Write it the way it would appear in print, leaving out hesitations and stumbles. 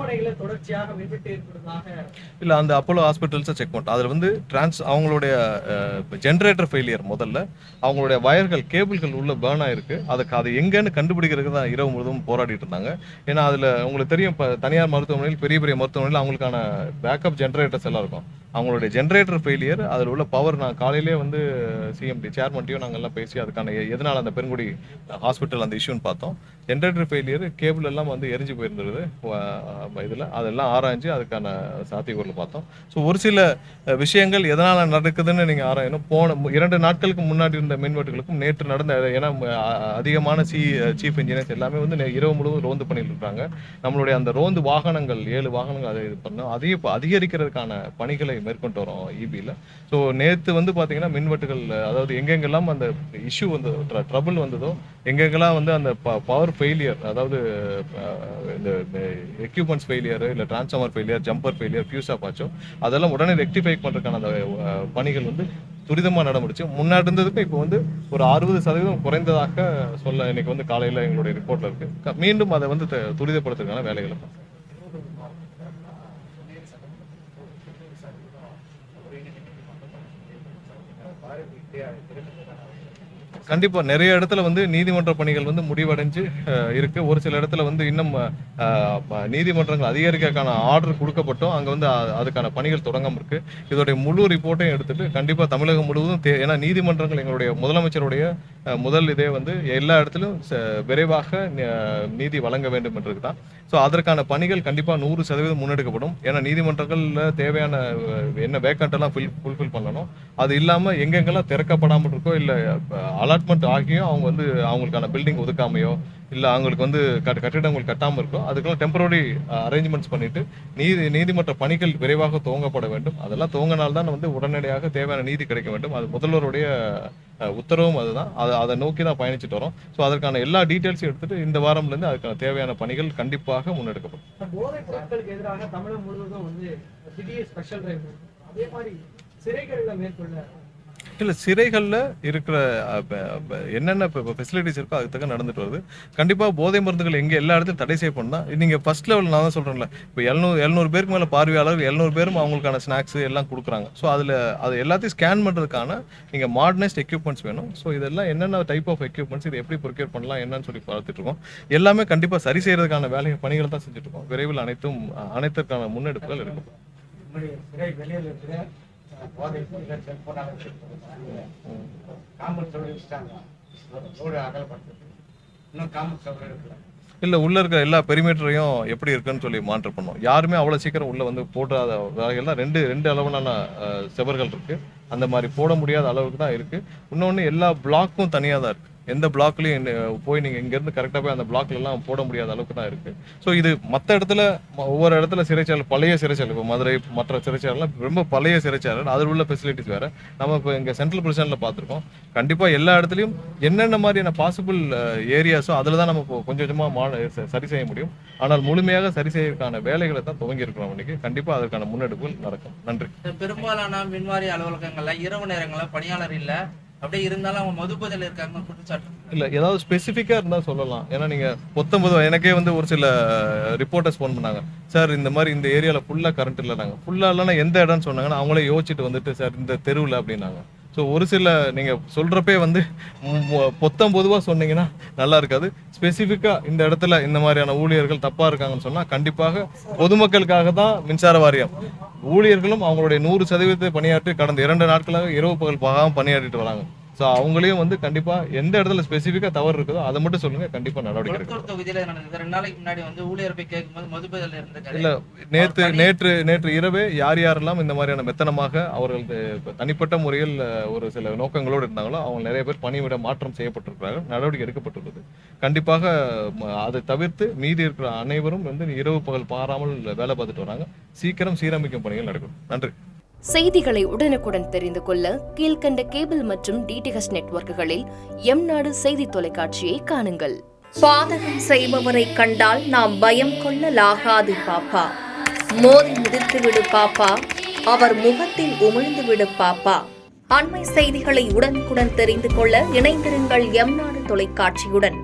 மருத்துவமனைகளை தொடர்ச்சியாக மின்வெட்டு ஏற்படுவதாக இல்லை, அந்த அப்போலோ ஹாஸ்பிட்டல்ஸை செக் பண்ணிட்டோம். அதில் வந்து அவங்களுடைய ஜென்ரேட்டர் ஃபெயிலியர். முதல்ல அவங்களுடைய வயர்கள் கேபிள்கள் உள்ள பேர்ன் ஆயிருக்கு. அது எங்கன்னு கண்டுபிடிக்கிறதுக்கு தான் இரவு முழுவதும் போராடிட்டு இருந்தாங்க. ஏன்னா அதில் உங்களுக்கு தெரியும், இப்போ தனியார் மருத்துவமனையில் பெரிய பெரிய மருத்துவமனையில் அவங்களுக்கான பேக்கப் ஜென்ரேட்டர்ஸ் எல்லாம் இருக்கும். அவங்களுடைய ஜென்ரேட்டர் ஃபெயிலியர், அதில் உள்ள பவர். நான் காலையிலே வந்து சிஎம்டி சேர்மன்ட்டையும் நாங்கள் எல்லாம் பேசி அதுக்கான எதனால் அந்த பெருங்குடி ஹாஸ்பிட்டல் அந்த இஷ்யூன்னு பார்த்தோம். ஜென்ரேட்டர் ஃபெயிலியர், கேபிள் எல்லாம் வந்து எரிஞ்சு போயிருந்தது இதில். அதெல்லாம் ஆராய்ஞ்சு அதுக்கான சாத்தியக்கூறில் பார்த்தோம். ஸோ ஒரு சில விஷயங்கள் எதனால் நடக்குதுன்னு நீங்கள் ஆராயணும். போன 2 நாட்களுக்கு முன்னாடி இருந்த மின்வெட்டுகளுக்கும் நேற்று நடந்த, ஏன்னா அதிகமான சீஃப் இன்ஜினியர்ஸ் எல்லாமே வந்து இரவு முழுவதும் ரோந்து பண்ணிட்டு இருக்காங்க. நம்மளுடைய அந்த ரோந்து வாகனங்கள் 7 வாகனங்கள் அதை இது பண்ணோம். அதையும் இப்போ அதிகரிக்கிறதுக்கான பணிகளை மேற்கொண்டு வரோம் இபியில். ஸோ நேற்று வந்து பார்த்தீங்கன்னா மின்வெட்டுகள், அதாவது எங்கெங்கெல்லாம் அந்த இஷ்யூ வந்து ட்ரபிள் வந்ததோ, எங்கெங்கெல்லாம் வந்து அந்த பவர் ஃபெயிலியர், அதாவது இந்த எக்யூப்மெண்ட்ஸ் ஃபெயிலியர், இல்லை transformer failure, jumper failure, fuse off ஆச்சோ, அதெல்லாம் உடனே ரெக்டிஃபை பண்ணுறதுக்கான அந்த பணிகள் வந்து துரிதமாக நடந்துச்சு. முன்னாடி இருந்ததுக்கு இப்போ வந்து ஒரு 60% குறைந்ததாக சொல்ல இன்னைக்கு வந்து காலையில் எங்களுடைய ரிப்போர்ட்டில் இருக்குது. மீண்டும் அதை வந்து துரிதப்படுத்துறதுக்கான வேலைகளை பார்ப்போம். கண்டிப்பாக நிறைய இடத்துல வந்து நீதிமன்ற பணிகள் வந்து முடிவடைஞ்சு இருக்கு. ஒரு சில இடத்துல வந்து இன்னும் நீதிமன்றங்கள் அதிகரிக்கிறதுக்கான ஆர்டர் கொடுக்கப்பட்டோம். அங்கே வந்து அதுக்கான பணிகள் தொடங்காமல் இருக்கு. இதோடைய முழு ரிப்போர்ட்டையும் எடுத்துட்டு கண்டிப்பாக தமிழகம் முழுவதும் ஏன்னா நீதிமன்றங்கள் எங்களுடைய முதலமைச்சருடைய முதல் இதே வந்து எல்லா இடத்துலையும் விரைவாக நீதி வழங்க வேண்டும் என்றது தான். ஸோ அதற்கான பணிகள் கண்டிப்பாக 100% முன்னெடுக்கப்படும். ஏன்னா நீதிமன்றங்களில் தேவையான என்ன வேக்கண்டெல்லாம் ஃபுல்ஃபில் பண்ணணும். அது இல்லாமல் எங்கெங்கெல்லாம் திறக்கப்படாமல் இருக்கோ, இல்லை அலாட்மெண்ட் ஆகியும் அவங்க வந்து அவங்களுக்கான பில்டிங் ஒதுக்காமையோ, இல்லை அவங்களுக்கு வந்து கட்டிடங்கள் கட்டாமல் இருக்கோ, அதுக்கெல்லாம் டெம்பரரி அரேஞ்ச்மெண்ட்ஸ் பண்ணிட்டு நீதிமன்ற பணிகள் விரைவாக துவங்கப்பட வேண்டும். அதெல்லாம் துவங்கினால்தான் வந்து உடனடியாக தேவையான நீதி கிடைக்க வேண்டும். அது முதல்வருடைய உத்தரவும் அதுதான். அதை நோக்கி தான் பயணிச்சுட்டு வரோம். ஸோ அதற்கான எல்லா டீட்டெயில்ஸையும் எடுத்துட்டு இந்த வாரம்லேருந்து அதுக்கான தேவையான பணிகள் கண்டிப்பாக முன்னெடுக்கப்படும். போதைப் பொருட்களுக்கு எதிராக தமிழகம் முழுவதும் வந்து திடீர் ஸ்பெஷல் டிரைவ், அதே மாதிரி சிறைகளில் மேற்கொள்ள இல்லை, சிறைகளில் இருக்கிற என்னென்ன இப்போ ஃபெசிலிட்டிஸ் இருக்கோ அதுக்கு தக்க நடந்துட்டு வருது. கண்டிப்பாக போதை மருந்துகள் எங்கே எல்லா இடத்தையும் தடை செய்யப்படும் தான். நீங்கள் ஃபர்ஸ்ட் லெவல் நான் தான் சொல்கிறேன்ல, இப்போ 700 பேருக்கு மேலே பார்வையாளர், 700 பேரும் அவங்களுக்கான ஸ்நாக்ஸ் எல்லாம் கொடுக்குறாங்க. ஸோ அது எல்லாத்தையும் ஸ்கேன் பண்ணுறதுக்கான நீங்கள் மாடர்னைஸ்ட் எக்யூப்மெண்ட்ஸ் வேணும். ஸோ இதெல்லாம் என்னென்ன டைப் ஆஃப் எக்யூப்மெண்ட்ஸ், இது எப்படி ப்ரொக்யூர் பண்ணலாம் என்னன்னு சொல்லி பார்த்துட்டு இருக்கோம். எல்லாமே கண்டிப்பாக சரி செய்யறதுக்கான பணிகள் தான் செஞ்சுட்டு இருக்கோம். விரைவில் அனைத்திற்கான முன்னெடுப்புகள் இருக்கும். இல்லை, உள்ள இருக்கிற எல்லா பெரிமீட்டரையும் எப்படி இருக்குன்னு சொல்லி மானிட்டர் பண்ணோம். யாருமே அவ்வளோ சீக்கிரம் உள்ள வந்து போடாத வேலைகள்லாம் ரெண்டு அளவிலான செவர்கள் இருக்கு. அந்த மாதிரி போட முடியாத அளவுக்கு தான் இருக்கு. இன்னொன்று எல்லா பிளாக்கும் தனியாக தான் இருக்கு. எந்த பிளாக்லையும் போய் நீங்கள் இங்கேருந்து கரெக்டாக போய் அந்த பிளாக்லாம் போட முடியாத அளவுக்கு தான் இருக்குது. ஸோ இது மற்ற இடத்துல ஒவ்வொரு இடத்துல சிறைச்சாலை, பழைய சிறைச்சாலை, இப்போ மதுரை மற்ற சிறைச்சாலைலாம் ரொம்ப பழைய சிறைச்சாலை, அதில் உள்ள ஃபெசிலிட்டிஸ் வேறு. நம்ம இப்போ இங்கே சென்ட்ரல் பிரிசனில் பார்த்துருக்கோம். கண்டிப்பாக எல்லா இடத்துலையும் என்னென்ன மாதிரியான பாசிபிள் ஏரியாஸோ அதில் தான் நம்ம கொஞ்சம் கொஞ்சமாக சரி செய்ய முடியும். ஆனால் முழுமையாக சரி செய்யறதுக்கான வேலைகளை தான் துவங்கி இருக்கிறோம். இன்னைக்கு கண்டிப்பாக அதற்கான முன்னெடுப்புகள் நடக்கும். நன்றி. பெரும்பாலான மின்வாரி அலுவலகங்கள்ல இரவு நேரங்களில் பணியாளர் இல்லை, அப்படியே இருந்தாலும் அவங்க மதுபோதையில் இருக்காங்க குற்றச்சாட்டு. இல்லை, ஏதாவது ஸ்பெசிஃபிக்காக இருந்தால் சொல்லலாம். ஏன்னா நீங்கள் 19 எனக்கே வந்து ஒரு சில ரிப்போர்ட்டர்ஸ் ஃபோன் பண்ணாங்க, சார் இந்த மாதிரி இந்த ஏரியாவில் ஃபுல்லாக கரண்ட் இல்லை. நாங்கள் ஃபுல்லாக இல்லைன்னா எந்த இடம்னு சொன்னாங்கன்னா அவங்களே யோசிச்சுட்டு வந்துட்டு சார் இந்த தெருவில் அப்படின்னாங்க. ஸோ ஒரு சில நீங்கள் சொல்கிறப்பே வந்து பொதுவாக சொன்னீங்கன்னா நல்லா இருக்காது. ஸ்பெசிஃபிக்காக இந்த இடத்துல இந்த மாதிரியான ஊழியர்கள் தப்பாக இருக்காங்கன்னு சொன்னால் கண்டிப்பாக பொதுமக்களுக்காக தான் மின்சார வாரியம் ஊழியர்களும் அவங்களுடைய 100% பணியாற்றி கடந்த 2 நாட்களாக இரவு பகல் பாகாமல் பணியாற்றிட்டு வராங்க. ஸோ அவங்களையும் வந்து கண்டிப்பாக எந்த இடத்துல ஸ்பெசிஃபிக்காக தவறு இருக்குதோ அதை மட்டும் சொல்லுங்கள், கண்டிப்பாக நடவடிக்கை எடுக்கும். தொகுதியில் நடந்தது 2 நாளைக்கு முன்னாடி வந்து ஊழியர் போய் கேட்கும்போது மதுபோதையில் இருந்தது. இல்லை, நேற்று இரவே யாரெல்லாம் இந்த மாதிரியான மெத்தனமாக அவர்கள் தனிப்பட்ட முறையில் ஒரு சில நோக்கங்களோடு இருந்தாங்களோ அவங்க நிறைய பேர் பணியிட மாற்றம் செய்யப்பட்டிருக்கிறார்கள், நடவடிக்கை எடுக்கப்பட்டுள்ளது. கண்டிப்பாக அதை தவிர்த்து மீதி இருக்கிற அனைவரும் வந்து இரவு பகல் பாராமல் வேலை பார்த்துட்டு வராங்க. சீக்கிரம் சீரமைக்கும் பணிகள் நடக்கும். நன்றி. செய்திகளை உடனுக்குடன் தெரிந்து கொள்ள கீழ்கண்ட கேபிள் மற்றும் டிடிஹெச் நெட்வொர்க்குகளில் எம்நாடு செய்தி தொலைக்காட்சியை காணுங்கள். பாதகம் செய்பவரை கண்டால் நாம் பயம் கொள்ளலாகாது பாப்பா. மோதி மிதித்து விடு பாப்பா, அவர் முகத்தில் உமிழ்ந்து விடு பாப்பா. அண்மை செய்திகளை உடனுக்குடன் தெரிந்து கொள்ள இணைந்திருங்கள் எம்நாடு தொலைக்காட்சியுடன்.